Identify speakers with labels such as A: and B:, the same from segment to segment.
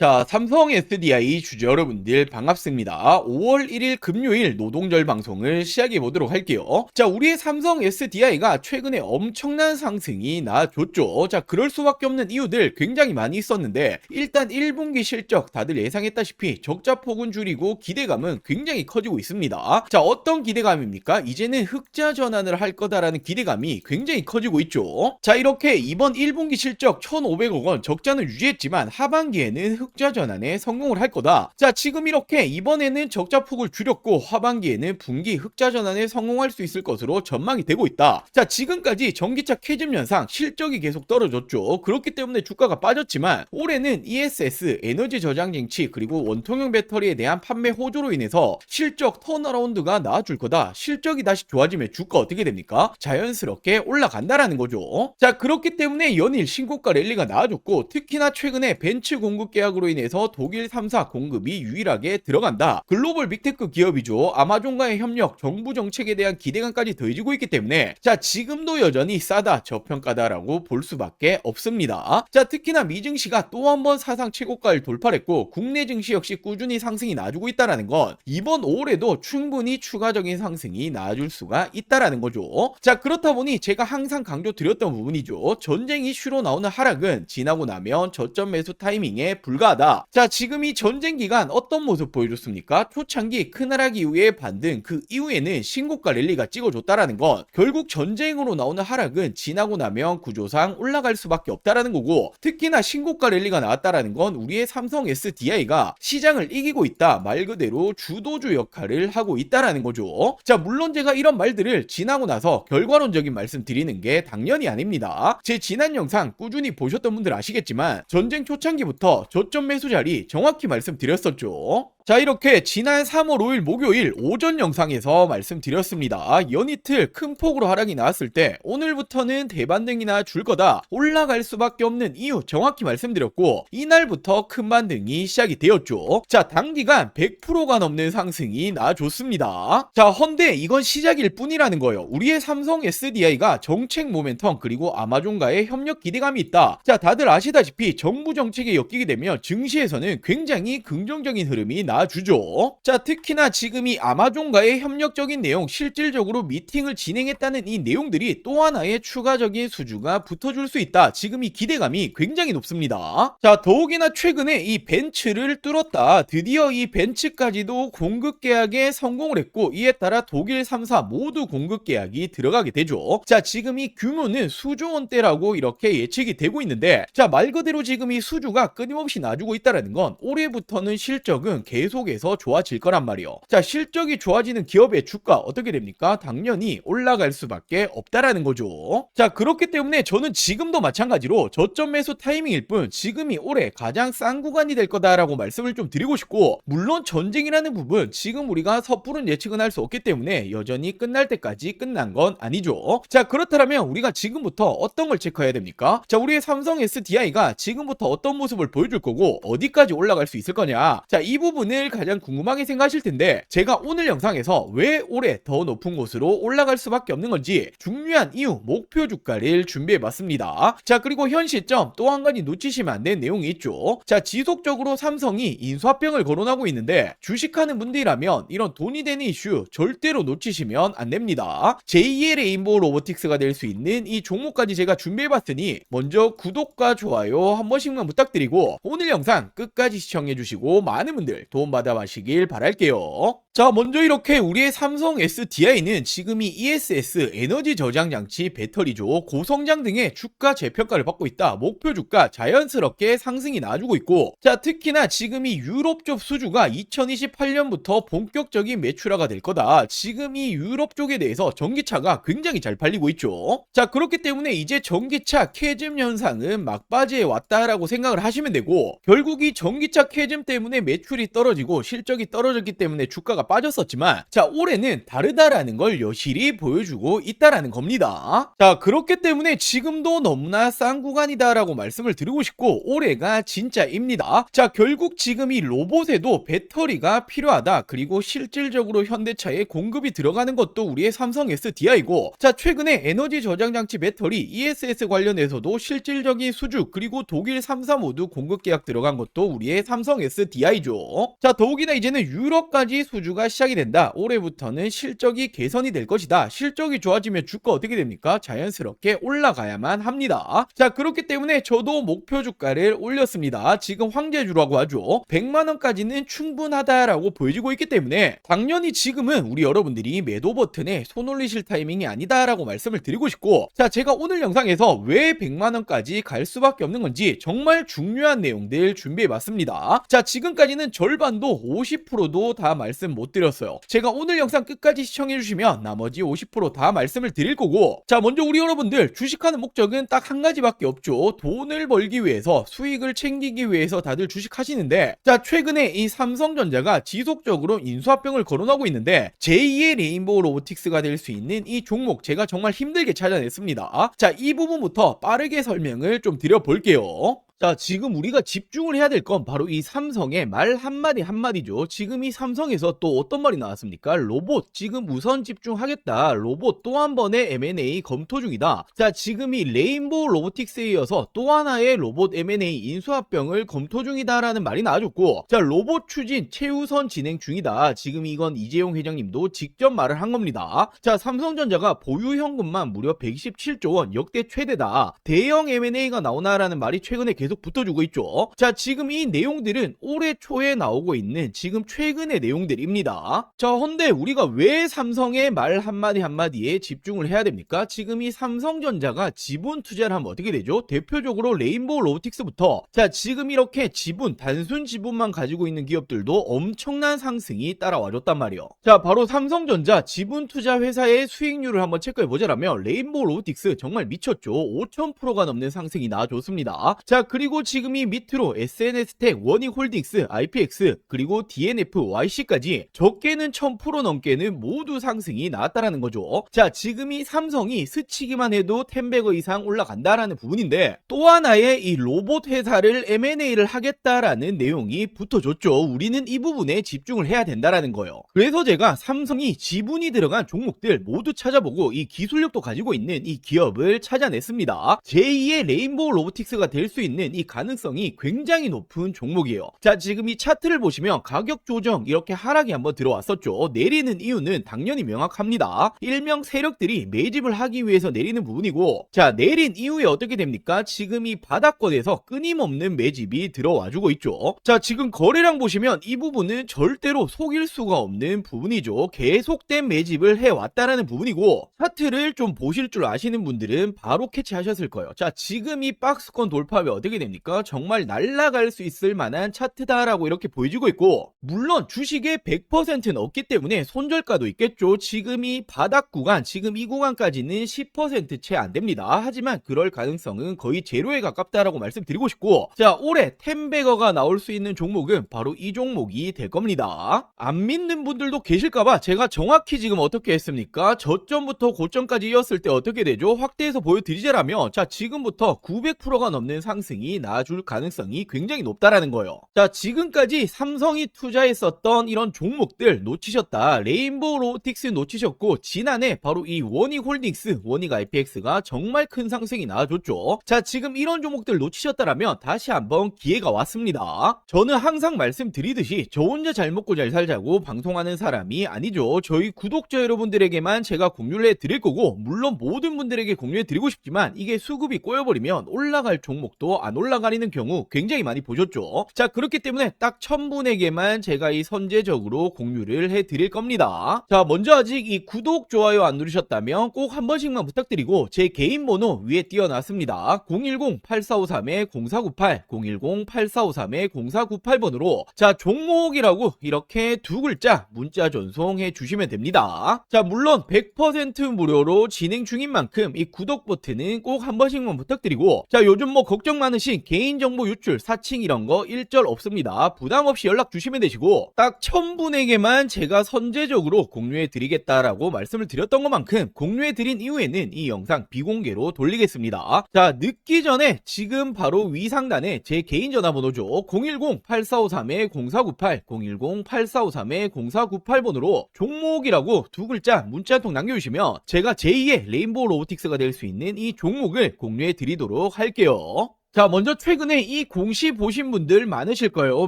A: 자, 삼성 SDI 주주 여러분들 반갑습니다. 5월 1일 금요일 노동절 방송을 시작해 보도록 할게요. 자, 우리의 삼성 SDI가 최근에 엄청난 상승이 나줬죠. 자, 그럴 수밖에 없는 이유들 굉장히 많이 있었는데 일단 1분기 실적 다들 예상했다시피 적자폭은 줄이고 기대감은 굉장히 커지고 있습니다. 자, 어떤 기대감입니까? 이제는 흑자 전환을 할 거다라는 기대감이 굉장히 커지고 있죠. 자, 이렇게 이번 1분기 실적 1,500억 원 적자는 유지했지만 하반기에는 흑자 전환에 성공을 할 거다. 자, 지금 이렇게 이번에는 적자폭을 줄였고 하반기에는 분기 흑자 전환에 성공할 수 있을 것으로 전망이 되고 있다. 자, 지금까지 전기차 캐즘 현상 실적이 계속 떨어졌죠. 그렇기 때문에 주가가 빠졌지만 올해는 ESS 에너지 저장 장치 그리고 원통형 배터리에 대한 판매 호조로 인해서 실적 턴어라운드가 나아줄 거다. 실적이 다시 좋아지면 주가 어떻게 됩니까? 자연스럽게 올라간다라는 거죠. 자, 그렇기 때문에 연일 신고가 랠리가 나아졌고 특히나 최근에 벤츠 공급 계약으로 인해서 독일 3사 공급이 유일하게 들어간다. 글로벌 빅테크 기업이죠. 아마존과의 협력, 정부 정책에 대한 기대감까지 더해지고 있기 때문에 자, 지금도 여전히 싸다, 저평가다라고 볼 수밖에 없습니다. 자, 특히나 미증시가 또 한 번 사상 최고가를 돌파했고 국내 증시 역시 꾸준히 상승이 나아주고 있다는 건 이번 5월에도 충분히 추가적인 상승이 나아줄 수가 있다는 거죠. 자, 그렇다 보니 제가 항상 강조드렸던 부분이죠. 전쟁 이슈로 나오는 하락은 지나고 나면 저점 매수 타이밍에 불과하다. 자, 지금 이 전쟁 기간 어떤 모습 보여줬습니까? 초창기 큰 하락 이후에 반등, 그 이후에는 신고가 랠리가 찍어줬다라는 건 결국 전쟁으로 나오는 하락은 지나고 나면 구조상 올라갈 수밖에 없다라는 거고 특히나 신고가 랠리가 나왔다라는 건 우리의 삼성 SDI가 시장을 이기고 있다. 말 그대로 주도주 역할을 하고 있다라는 거죠. 자, 물론 제가 이런 말들을 지나고 나서 결과론적인 말씀 드리는 게 당연히 아닙니다. 제 지난 영상 꾸준히 보셨던 분들 아시겠지만 전쟁 초창기부터 저점 매수 자리 정확히 말씀드렸었죠. 자, 이렇게 지난 3월 5일 목요일 오전 영상에서 말씀드렸습니다. 연이틀 큰 폭으로 하락이 나왔을 때 오늘부터는 대반등이나 줄 거다, 올라갈 수밖에 없는 이유 정확히 말씀드렸고 이날부터 큰 반등이 시작이 되었죠. 자, 단기간 100%가 넘는 상승이 나줬습니다. 자, 헌데 이건 시작일 뿐이라는 거예요. 우리의 삼성 SDI가 정책 모멘텀 그리고 아마존과의 협력 기대감이 있다. 자, 다들 아시다시피 정부 정책에 엮이게 되면 증시에서는 굉장히 긍정적인 흐름이 나와주죠. 자, 특히나 지금 이 아마존과의 협력적인 내용, 실질적으로 미팅을 진행했다는 이 내용들이 또 하나의 추가적인 수주가 붙어줄 수 있다. 지금 이 기대감이 굉장히 높습니다. 자, 더욱이나 최근에 이 벤츠를 뚫었다. 드디어 이 벤츠까지도 공급 계약에 성공을 했고 이에 따라 독일 3사 모두 공급 계약이 들어가게 되죠. 자, 지금 이 규모는 수조 원대라고 이렇게 예측이 되고 있는데 자, 말 그대로 지금 이 수주가 끊임없이 나주고 있다는 건 올해부터는 실적은 계속해서 좋아질 거란 말이요. 자, 실적이 좋아지는 기업의 주가 어떻게 됩니까? 당연히 올라갈 수밖에 없다라는 거죠. 자, 그렇기 때문에 저는 지금도 마찬가지로 저점 매수 타이밍일 뿐 지금이 올해 가장 싼 구간이 될 거다라고 말씀을 좀 드리고 싶고 물론 전쟁이라는 부분 지금 우리가 섣부른 예측은 할 수 없기 때문에 여전히 끝날 때까지 끝난 건 아니죠. 자, 그렇다면 우리가 지금부터 어떤 걸 체크해야 됩니까? 자, 우리의 삼성 SDI가 지금부터 어떤 모습을 보여줄 거고 어디까지 올라갈 수 있을 거냐? 자, 이 부분을 가장 궁금하게 생각하실 텐데 제가 오늘 영상에서 왜 올해 더 높은 곳으로 올라갈 수밖에 없는 건지 중요한 이유, 목표 주가를 준비해 봤습니다. 자, 그리고 현 시점 또 한 가지 놓치시면 안 되는 내용이 있죠. 자, 지속적으로 삼성이 인수합병을 거론하고 있는데 주식하는 분들이라면 이런 돈이 되는 이슈 절대로 놓치시면 안 됩니다. 제2의 레인보우 로보틱스가 될 수 있는 이 종목까지 제가 준비해 봤으니 먼저 구독과 좋아요 한 번씩만 부탁드리고 오늘 영상 끝까지 시청해 주시고 많은 분들 도움받아 가시길 바랄게요. 자, 먼저 이렇게 우리의 삼성 SDI는 지금 이 ESS 에너지 저장 장치 배터리죠. 고성장 등의 주가 재평가를 받고 있다. 목표 주가 자연스럽게 상승이 나아주고 있고 자, 특히나 지금 이 유럽 쪽 수주가 2028년부터 본격적인 매출화가 될 거다. 지금 이 유럽 쪽에 대해서 전기차가 굉장히 잘 팔리고 있죠. 자, 그렇기 때문에 이제 전기차 캐즘 현상은 막바지에 왔다라고 생각을 하시면 되고 결국 이 전기차 캐즘 때문에 매출이 떨어지고 실적이 떨어졌기 때문에 주가가 주가가 빠졌었지만 자 올해는 다르다라는 걸 여실히 보여주고 있다라는 겁니다. 자 그렇기 때문에 지금도 너무나 싼 구간이다라고 말씀을 드리고 싶고 올해가 진짜입니다. 자 결국 지금 이 로봇에도 배터리가 필요하다. 그리고 실질적으로 현대차에 공급이 들어가는 것도 우리의 삼성 SDI고 자 최근에 에너지 저장 장치 배터리 ESS 관련해서도 실질적인 수주 그리고 독일 3사 모두 공급 계약 들어간 것도 우리의 삼성 SDI죠. 자 더욱이나 이제는 유럽까지 수주가 시작이 된다. 올해부터는 실적이 개선이 될 것이다. 실적이 좋아지면 주가 어떻게 됩니까? 자연스럽게 올라가야만 합니다. 자 그렇기 때문에 저도 목표 주가를 올렸습니다. 지금 황제주라고 하죠. 100만원까지는 충분하다라고 보여지고 있기 때문에 당연히 지금은 우리 여러분들이 매도 버튼에 손 올리실 타이밍이 아니다라고 말씀을 드리고 싶고 자 제가 오늘 영상에서 왜 100만원까지 갈 수밖에 없는 건지 정말 중요한 내용들 준비해봤습니다. 자 지금까지는 절반도 50%도 다 말씀 못 드렸어요. 제가 오늘 영상 끝까지 시청해주시면 나머지 50% 다 말씀을 드릴 거고 자 먼저 우리 여러분들 주식하는 목적은 딱 한 가지밖에 없죠. 돈을 벌기 위해서 수익을 챙기기 위해서 다들 주식하시는데 자 최근에 이 삼성전자가 지속적으로 인수합병을 거론하고 있는데 제2의 레인보우 로보틱스가 될 수 있는 이 종목 제가 정말 힘들게 찾아냈습니다. 자 이 부분부터 빠르게 설명을 좀 드려볼게요. 자 지금 우리가 집중을 해야 될 건 바로 이 삼성의 말 한마디 한마디죠. 지금 이 삼성에서 또 어떤 말이 나왔습니까? 로봇 지금 우선 집중하겠다. 로봇 또 한 번의 M&A 검토 중이다. 자 지금 이 레인보우 로보틱스에 이어서 또 하나의 로봇 M&A 인수합병을 검토 중이다라는 말이 나와줬고 자 로봇 추진 최우선 진행 중이다. 지금 이건 이재용 회장님도 직접 말을 한 겁니다. 자 삼성전자가 보유 현금만 무려 127조 원 역대 최대다. 대형 M&A가 나오나라는 말이 최근에 계속 붙어주고 있죠. 자 지금 이 내용들은 올해 초에 나오고 있는 지금 최근의 내용들입니다. 자 헌데 우리가 왜 삼성의 말 한마디 한마디에 집중을 해야 됩니까? 지금 이 삼성전자가 지분 투자를 하면 어떻게 되죠? 대표적으로 레인보우 로보틱스부터 자 지금 이렇게 지분 단순 지분만 가지고 있는 기업들도 엄청난 상승이 따라와줬단 말이에요. 자 바로 삼성전자 지분 투자 회사의 수익률을 한번 체크해보자라면 레인보우 로보틱스 정말 미쳤죠. 5000%가 넘는 상승이 나와줬습니다. 자 그리고 지금 이 밑으로 SNS텍, 원익홀딩스, IPX, 그리고 DNF, YC까지 적게는 1000% 넘게는 모두 상승이 나왔다라는 거죠. 자, 지금 이 삼성이 스치기만 해도 10배거 이상 올라간다라는 부분인데 또 하나의 이 로봇 회사를 M&A를 하겠다라는 내용이 붙어줬죠. 우리는 이 부분에 집중을 해야 된다라는 거예요. 그래서 제가 삼성이 지분이 들어간 종목들 모두 찾아보고 이 기술력도 가지고 있는 이 기업을 찾아냈습니다. 제2의 레인보우 로보틱스가 될 수 있는 이 가능성이 굉장히 높은 종목이에요. 자 지금 이 차트를 보시면 가격 조정 이렇게 하락이 한번 들어왔었죠. 내리는 이유는 당연히 명확합니다. 일명 세력들이 매집을 하기 위해서 내리는 부분이고 자 내린 이후에 어떻게 됩니까? 지금 이 바닥권에서 끊임없는 매집이 들어와주고 있죠. 자 지금 거래량 보시면 이 부분은 절대로 속일 수가 없는 부분이죠. 계속된 매집을 해왔다라는 부분이고 차트를 좀 보실 줄 아시는 분들은 바로 캐치하셨을 거예요. 자 지금 이 박스권 돌파하면 어떻게 됩니까? 정말 날아갈 수 있을 만한 차트다라고 이렇게 보여지고 있고 물론 주식의 100%는 없기 때문에 손절가도 있겠죠. 지금 이 바닥 구간 지금 이 구간까지는 10% 채 안됩니다. 하지만 그럴 가능성은 거의 제로에 가깝다라고 말씀드리고 싶고 자 올해 10배거가 나올 수 있는 종목은 바로 이 종목이 될 겁니다. 안 믿는 분들도 계실까봐 제가 정확히 지금 어떻게 했습니까? 저점부터 고점까지 이었을 때 어떻게 되죠? 확대해서 보여드리자라면 자 지금부터 900%가 넘는 상승이 나와줄 가능성이 굉장히 높다라는 거예요. 자 지금까지 삼성이 투자했었던 이런 종목들 놓치셨다. 레인보우 로보틱스 놓치셨고 지난해 바로 이 원익홀딩스, 원익 IPX가 정말 큰 상승이 나와줬죠. 자 지금 이런 종목들 놓치셨다라면 다시 한번 기회가 왔습니다. 저는 항상 말씀드리듯이 저 혼자 잘 먹고 잘 살자고 방송하는 사람이 아니죠. 저희 구독자 여러분들에게만 제가 공유를 해드릴 거고 물론 모든 분들에게 공유해드리고 싶지만 이게 수급이 꼬여버리면 올라갈 종목도 안 올라가리는 경우 굉장히 많이 보셨죠. 자 그렇기 때문에 딱 1000분에게만 제가 이 선제적으로 공유를 해드릴 겁니다. 자 먼저 아직 이 구독 좋아요 안 누르셨다면 꼭 한 번씩만 부탁드리고 제 개인 번호 위에 띄워놨습니다. 010-8453-0498 010-8453-0498번으로 자 종목이라고 이렇게 두 글자 문자 전송해 주시면 됩니다. 자 물론 100% 무료로 진행 중인 만큼 이 구독 버튼은 꼭 한 번씩만 부탁드리고 자 요즘 뭐 걱정 많으신 대신 개인정보 유출, 사칭 이런 거 일절 없습니다. 부담 없이 연락 주시면 되시고 딱 1000분에게만 제가 선제적으로 공유해 드리겠다라고 말씀을 드렸던 것만큼 공유해 드린 이후에는 이 영상 비공개로 돌리겠습니다. 자, 늦기 전에 지금 바로 위 상단에 제 개인 전화번호죠. 010-8453-0498 010-8453-0498번으로 종목이라고 두 글자 문자 한 통 남겨주시면 제가 제2의 레인보우 로보틱스가 될 수 있는 이 종목을 공유해 드리도록 할게요. 자, 먼저 최근에 이 공시 보신 분들 많으실 거예요.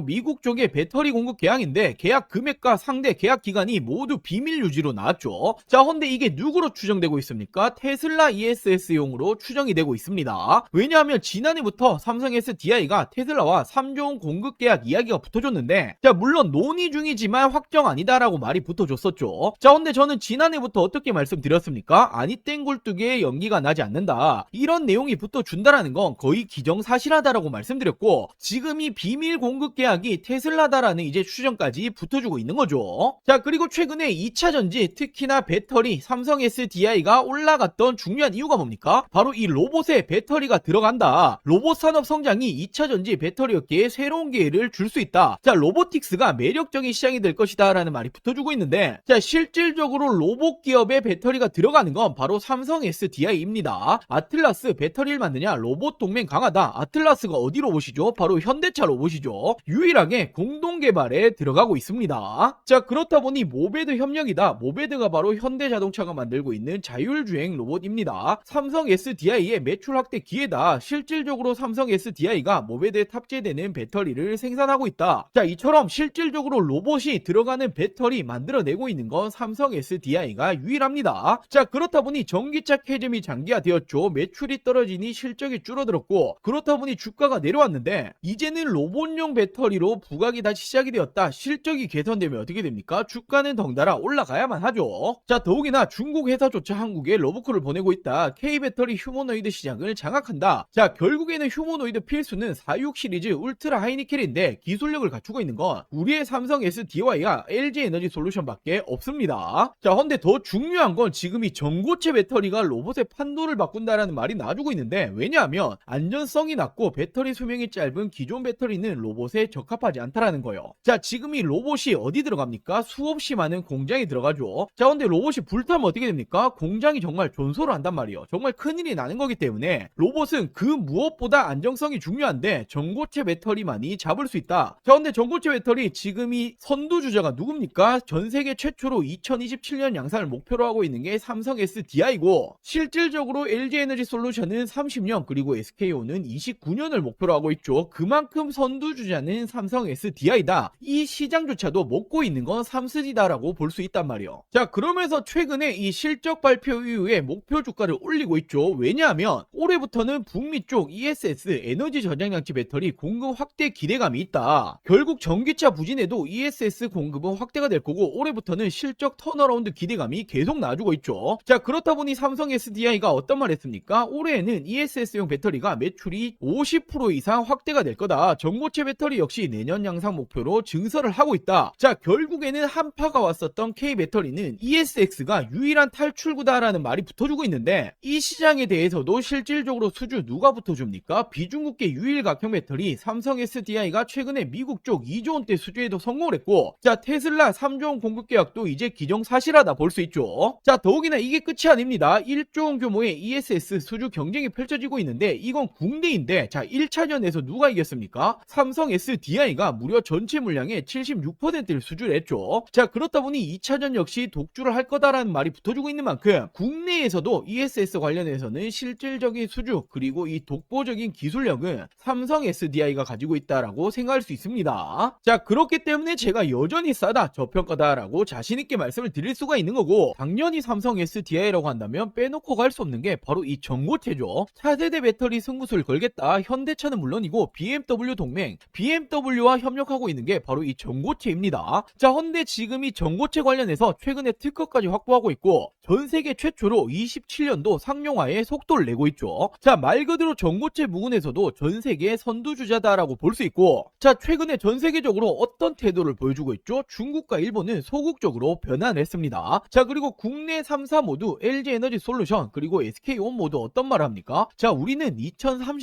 A: 미국 쪽의 배터리 공급 계약인데 계약 금액과 상대 계약 기간이 모두 비밀 유지로 나왔죠. 자, 근데 이게 누구로 추정되고 있습니까? 테슬라 ESS용으로 추정이 되고 있습니다. 왜냐하면 지난해부터 삼성 SDI가 테슬라와 3조 원 공급 계약 이야기가 붙어줬는데, 자, 물론 논의 중이지만 확정 아니다라고 말이 붙어줬었죠. 자, 근데 저는 지난해부터 어떻게 말씀드렸습니까? 아니 땡굴뚝에 연기가 나지 않는다, 이런 내용이 붙어준다라는 건 거의 기정사실하다라고 말씀드렸고, 지금 이 비밀 공급 계약이 테슬라다라는 이제 추정까지 붙어주고 있는 거죠. 자, 그리고 최근에 2차전지, 특히나 배터리, 삼성 SDI가 올라갔던 중요한 이유가 뭡니까? 바로 이 로봇에 배터리가 들어간다. 로봇 산업 성장이 2차전지 배터리 업계에 새로운 기회를 줄 수 있다. 자, 로보틱스가 매력적인 시장이 될 것이다 라는 말이 붙어주고 있는데, 자, 실질적으로 로봇 기업에 배터리가 들어가는 건 바로 삼성 SDI입니다. 아틀라스 배터리를 만드냐? 로봇 동맹 강하다. 아틀라스가 어디 로봇이죠? 바로 현대차 로봇이죠. 유일하게 공동 개발에 들어가고 있습니다. 자, 그렇다 보니 모베드 협력이다. 모베드가 바로 현대자동차가 만들고 있는 자율주행 로봇입니다. 삼성 SDI의 매출 확대 기회다. 실질적으로 삼성 SDI가 모베드에 탑재되는 배터리를 생산하고 있다. 자, 이처럼 실질적으로 로봇이 들어가는 배터리 만들어내고 있는 건 삼성 SDI가 유일합니다. 자, 그렇다 보니 전기차 캐즘이 장기화되었죠. 매출이 떨어지니 실적이 줄어들었고, 그렇다 보니 주가가 내려왔는데, 이제는 로봇용 배터리로 부각이 다시 시작이 되었다. 실적이 개선되면 어떻게 됩니까? 주가는 덩달아 올라가야만 하죠. 자, 더욱이나 중국 회사조차 한국에 러브콜을 보내고 있다. K배터리 휴머노이드 시장을 장악한다. 자, 결국에는 휴머노이드 필수는 46 시리즈 울트라 하이니켈인데 기술력을 갖추고 있는 건 우리의 삼성 SDI와 LG에너지 솔루션밖에 없습니다. 자, 근데 더 중요한 건 지금 이 전고체 배터리가 로봇의 판도를 바꾼다라는 말이 나와주고 있는데, 왜냐하면 안전성이 낮고 배터리 수명이 짧은 기존 배터리는 로봇에 적합하지 않다라는 거예요. 자, 지금 이 로봇이 어디 들어갑니까? 수없이 많은 공장에 들어가죠. 자, 근데 로봇이 불타면 어떻게 됩니까? 공장이 정말 존소를 한단 말이에요. 정말 큰일이 나는 거기 때문에 로봇은 그 무엇보다 안정성이 중요한데 전고체 배터리만이 잡을 수 있다. 자, 근데 전고체 배터리 지금 이 선두주자가 누굽니까? 전 세계 최초로 2027년 양산을 목표로 하고 있는 게 삼성 SDI고, 실질적으로 LG에너지 솔루션은 30년, 그리고 SK온은 29년을 목표로 하고 있죠. 그만큼 선두주자는 삼성 SDI다. 이 시장조차도 먹고 있는 건 삼스디다라고 볼 수 있단 말이에요. 자, 그러면서 최근에 이 실적 발표 이후에 목표 주가를 올리고 있죠. 왜냐하면 올해부터는 북미 쪽 ESS 에너지 저장장치 배터리 공급 확대 기대감이 있다. 결국 전기차 부진에도 ESS 공급은 확대가 될 거고, 올해부터는 실적 턴어라운드 기대감이 계속 나와주고 있죠. 자, 그렇다 보니 삼성 SDI가 어떤 말 했습니까? 올해에는 ESS용 배터리가 매출이 50% 이상 확대가 될 거다. 전고체 배터리 역시 내년 양상 목표로 증설을 하고 있다. 자, 결국에는 한파가 왔었던 K배터리는 ESX가 유일한 탈출구다라는 말이 붙어주고 있는데, 이 시장에 대해서도 실질적으로 수주 누가 붙어줍니까? 비중국계 유일 각형 배터리 삼성 SDI가 최근에 미국 쪽 2조 원대 수주에도 성공을 했고, 자, 테슬라 3조 원 공급 계약도 이제 기정사실하다 볼 수 있죠. 자, 더욱이나 이게 끝이 아닙니다. 1조 원 규모의 ESS 수주 경쟁이 펼쳐지고 있는데, 이건 국내인데, 자, 1차전에서 누가 이겼습니까? 삼성 SDI가 무려 전체 물량의 76%를 수주를 했죠. 자, 그렇다 보니 2차전 역시 독주를 할 거다라는 말이 붙어주고 있는 만큼 국내에서도 ESS 관련해서는 실질적인 수주, 그리고 이 독보적인 기술력은 삼성 SDI가 가지고 있다라고 생각할 수 있습니다. 자, 그렇기 때문에 제가 여전히 싸다, 저평가다라고 자신있게 말씀을 드릴 수가 있는 거고, 당연히 삼성 SDI라고 한다면 빼놓고 갈 수 없는 게 바로 이 전고체죠. 차세대 배터리 승부수를 걸겠다. 현대차는 물론이고 BMW 동맹, BMW와 협력하고 있는 게 바로 이 전고체입니다. 자, 헌데 지금 이 전고체 관련해서 최근에 특허까지 확보하고 있고, 전 세계 최초로 27년도 상용화에 속도를 내고 있죠. 자, 말 그대로 전고체 부분에서도 전 세계 선두주자다라고 볼 수 있고, 자, 최근에 전 세계적으로 어떤 태도를 보여주고 있죠? 중국과 일본은 소극적으로 변환을 했습니다. 자, 그리고 국내 3사 모두 LG에너지 솔루션 그리고 SK온 모두 어떤 말을 합니까? 자, 우리는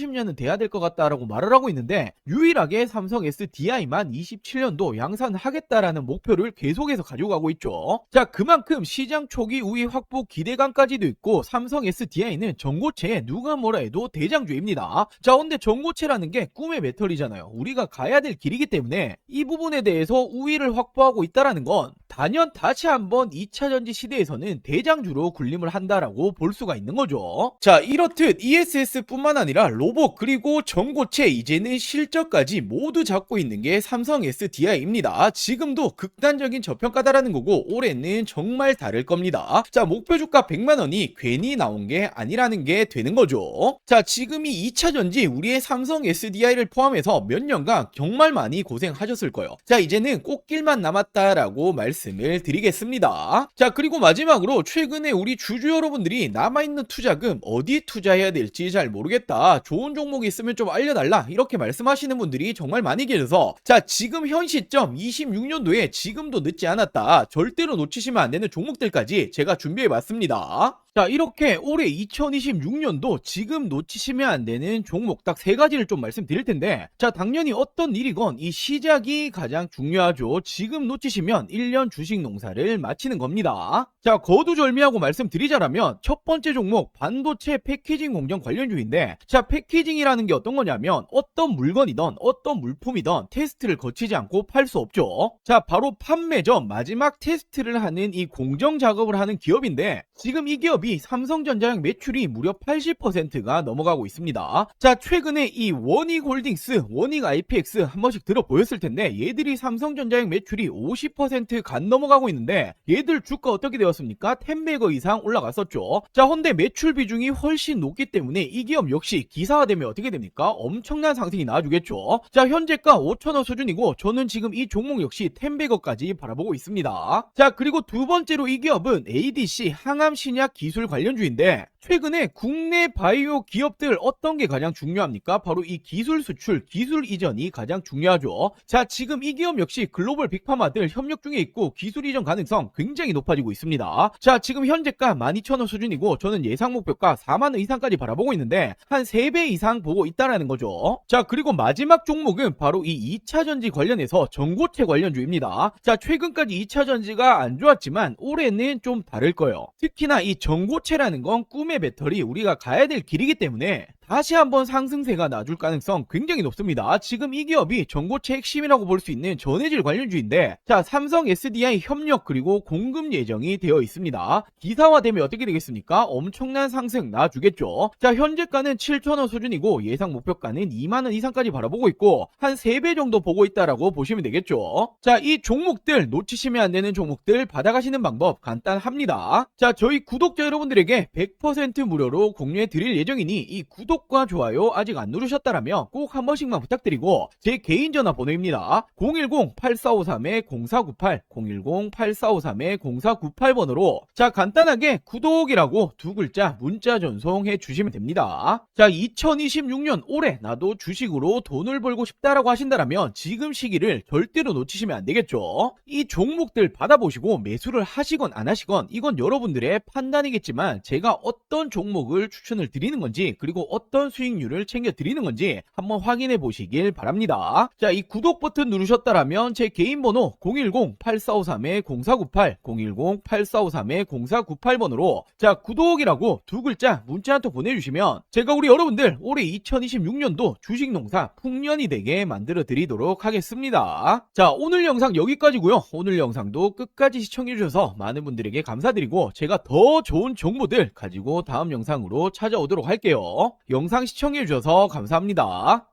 A: 30년은 돼야 될 것 같다라고 말을 하고 있는데 유일하게 삼성 SDI만 27년도 양산하겠다라는 목표를 계속해서 가지고 가고 있죠. 자, 그만큼 시장 초기 우위 확보 기대감까지도 있고 삼성 SDI는 전고체에 누가 뭐라 해도 대장주입니다. 자, 근데 전고체라는 게 꿈의 배터리잖아요. 우리가 가야 될 길이기 때문에 이 부분에 대해서 우위를 확보하고 있다라는 건 단연 다시 한번 2차전지 시대에서는 대장주로 군림을 한다라고 볼 수가 있는 거죠. 자, 이렇듯 ESS뿐만 아니라 로봇 그리고 전고체 이제는 실적까지 모두 잡고 있는 게 삼성 SDI입니다. 지금도 극단적인 저평가다라는 거고 올해는 정말 다를 겁니다. 자, 목표 주가 100만원이 괜히 나온 게 아니라는 게 되는 거죠. 자, 지금 이 2차전지 우리의 삼성 SDI를 포함해서 몇 년간 정말 많이 고생하셨을 거예요. 자, 이제는 꽃길만 남았다라고 말씀을 드리겠습니다. 자, 그리고 마지막으로 최근에 우리 주주 여러분들이 남아있는 투자금 어디 투자해야 될지 잘 모르겠다, 좋은 종목이 있으면 좀 알려달라, 이렇게 말씀하시는 분들이 정말 많이 계셔서 자, 지금 현 시점 26년도에 지금도 늦지 않았다, 절대로 놓치시면 안 되는 종목들까지 제가 준비해 봤습니다. 자, 이렇게 올해 2026년도 지금 놓치시면 안 되는 종목 딱 3가지를 좀 말씀드릴 텐데, 자, 당연히 어떤 일이건 이 시작이 가장 중요하죠. 지금 놓치시면 1년 주식 농사를 마치는 겁니다. 자, 거두절미하고 말씀드리자라면 첫 번째 종목 반도체 패키징 공정 관련주인데, 자, 패키징이라는 게 어떤 거냐면 어떤 물건이든 어떤 물품이든 테스트를 거치지 않고 팔 수 없죠. 자, 바로 판매 전 마지막 테스트를 하는 이 공정 작업을 하는 기업인데, 지금 이 기업이 삼성전자의 매출이 무려 80%가 넘어가고 있습니다. 자, 최근에 이 원익홀딩스, 원익IPX 한 번씩 들어보였을 텐데 얘들이 삼성전자의 매출이 50% 간 넘어가고 있는데 얘들 주가 어떻게 되었습니까? 10배거 이상 올라갔었죠. 자, 헌데 매출 비중이 훨씬 높기 때문에 이 기업 역시 기사화되면 어떻게 됩니까? 엄청난 상승이 나와주겠죠. 자, 현재가 5,000원 수준이고 저는 지금 이 종목 역시 10배거까지 바라보고 있습니다. 자, 그리고 두 번째로 이 기업은 ADC 항암신약 기술 관련주인데 최근에 국내 바이오 기업들 어떤 게 가장 중요합니까? 바로 이 기술 수출, 기술 이전이 가장 중요하죠. 자, 지금 이 기업 역시 글로벌 빅파마들 협력 중에 있고 기술 이전 가능성 굉장히 높아지고 있습니다. 자, 지금 현재가 12,000원 수준이고 저는 예상 목표가 4만원 이상까지 바라보고 있는데 한 3배 이상 보고 있다라는 거죠. 자, 그리고 마지막 종목은 바로 이 2차전지 관련해서 전고체 관련주입니다. 자, 최근까지 2차전지가 안 좋았지만 올해는 좀 다를 거예요. 특히나 이 전고체라는 건 꿈의 배터리, 우리가 가야 될 길이기 때문에 다시 한번 상승세가 나줄 가능성 굉장히 높습니다. 지금 이 기업이 전고체 핵심이라고 볼 수 있는 전해질 관련주인데, 자, 삼성 SDI 협력 그리고 공급 예정이 되어 있습니다. 기사화되면 어떻게 되겠습니까? 엄청난 상승 나와주겠죠. 자, 현재가는 7,000원 수준이고 예상 목표가는 2만원 이상까지 바라보고 있고 한 3배 정도 보고 있다라고 보시면 되겠죠. 자, 이 종목들 놓치시면 안 되는 종목들 받아가시는 방법 간단합니다. 자, 저희 구독자 여러분들에게 100% 무료로 공유해 드릴 예정이니 이 구독과 좋아요 아직 안 누르셨다라면 꼭 한 번씩만 부탁드리고 제 개인 전화번호입니다. 010-8453-0498 010-8453-0498번으로 자, 간단하게 구독이라고 두 글자 문자 전송해 주시면 됩니다. 자, 2026년 올해 나도 주식으로 돈을 벌고 싶다라고 하신다라면 지금 시기를 절대로 놓치시면 안 되겠죠. 이 종목들 받아보시고 매수를 하시건 안 하시건 이건 여러분들의 판단이겠지만 제가 어떤 종목을 추천을 드리는 건지 그리고 어떤 수익률을 챙겨 드리는 건지 한번 확인해 보시길 바랍니다. 자, 이 구독 버튼 누르셨다라면 제 개인 번호 010-8453-0498 010-8453-0498번으로 자, 구독이라고 두 글자 문자 한 통 보내주시면 제가 우리 여러분들 올해 2026년도 주식농사 풍년이 되게 만들어 드리도록 하겠습니다. 자, 오늘 영상 여기까지고요. 오늘 영상도 끝까지 시청해 주셔서 많은 분들에게 감사드리고 제가 더 좋은 정보들 가지고 다음 영상으로 찾아오도록 할게요. 영상 시청해 주셔서 감사합니다.